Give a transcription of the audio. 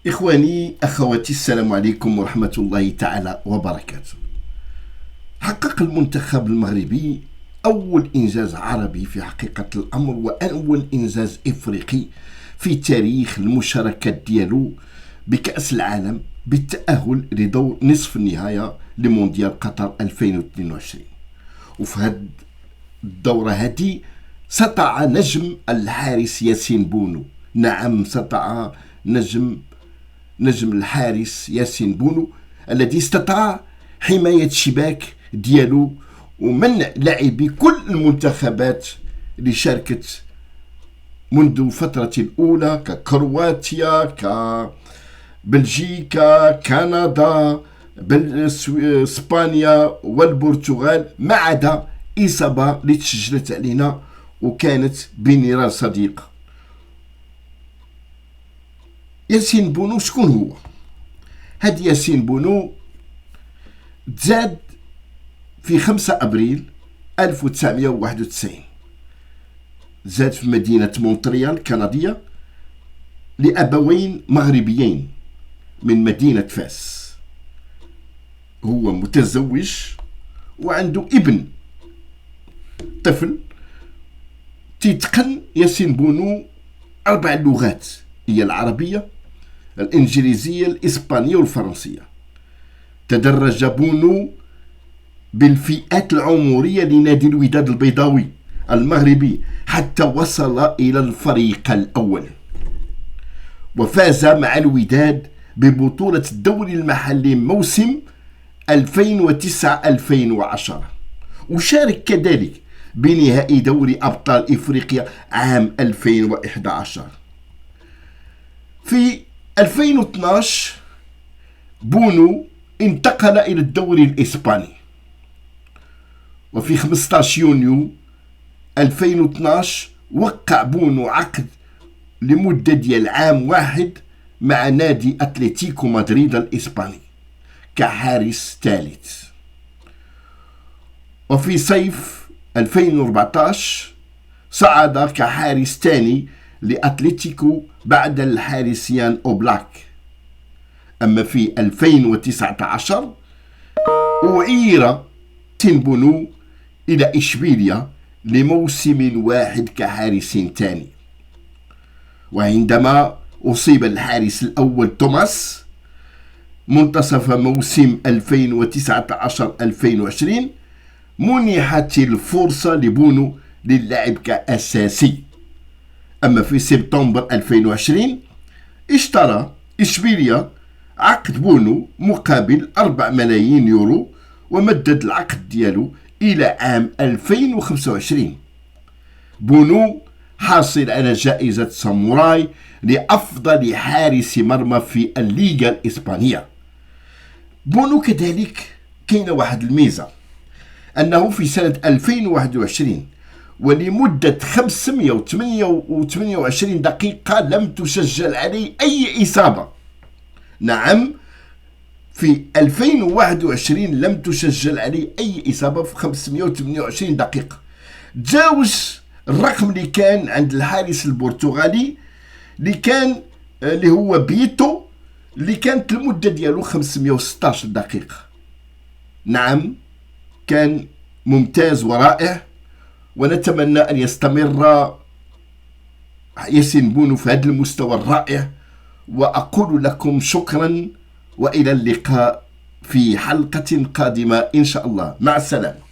إخواني أخواتي، السلام عليكم ورحمة الله تعالى وبركاته. حقق المنتخب المغربي أول إنجاز عربي في حقيقة الأمر، وأول إنجاز إفريقي في تاريخ المشاركات ديالو بكأس العالم بالتأهل لدور نصف النهاية لمونديال قطر 2022. وفي هذه الدورة هذه سطع نجم الحارس ياسين بونو. نعم، سطع نجم الحارس ياسين بونو الذي استطاع حماية الشباك ديالو ومنع لاعبي كل المنتخبات اللي شاركت منذ الفترة الأولى ككرواتيا، كبلجيكا، كندا، اسبانيا والبرتغال، ما عدا إصابة اللي تسجلت علينا وكانت بنيران صديق. ياسين بونو شكون هو؟ هاد ياسين بونو تزاد في 5 أبريل 1991، زاد في مدينة مونتريال الكندية لأبوين مغربيين من مدينة فاس. هو متزوج وعنده ابن طفل. تيتقن ياسين بونو 4 لغات، هي العربية، الإنجليزية، الإسبانية والفرنسية. تدرج بونو بالفئات العمرية لنادي الوداد البيضاوي المغربي حتى وصل إلى الفريق الأول، وفاز مع الوداد ببطولة الدوري المحلي موسم 2009-2010، وشارك كذلك بنهائي دوري أبطال إفريقيا عام 2011. في 2012 بونو انتقل إلى الدوري الإسباني، وفي 15 يونيو 2012 وقع بونو عقد لمدة ديال عام واحد مع نادي أتلتيكو مدريد الإسباني كحارس ثالث. وفي صيف 2014 صعد كحارس ثاني لأتلتيكو بعد الحارس يان أوبلاك. أما في 2019 أعير بونو إلى إشبيليا لموسم واحد كحارس ثاني. وعندما أصيب الحارس الأول توماس منتصف موسم 2019-2020 منحت الفرصة لبونو للعب كأساسي. أما في سبتمبر 2020 اشترى إشبيليا عقد بونو مقابل 4 ملايين يورو، ومدد العقد ديالو إلى عام 2025. بونو حاصل على جائزة ساموراي لأفضل حارس مرمى في الليغا الإسبانية. بونو كذلك كاينة واحد الميزة، أنه في سنة 2021 ولمدة 528 دقيقة لم تسجل عليه أي إصابة. نعم، في 2021 لم تسجل عليه أي إصابة في 528 دقيقة. تجاوز الرقم اللي كان عند الحارس البرتغالي اللي هو بيتو، اللي كانت المدة ديالو 516 دقيقة. نعم، كان ممتاز ورائع، ونتمنى أن يستمر ياسين بونو في هذا المستوى الرائع. وأقول لكم شكرا، وإلى اللقاء في حلقة قادمة إن شاء الله. مع السلامة.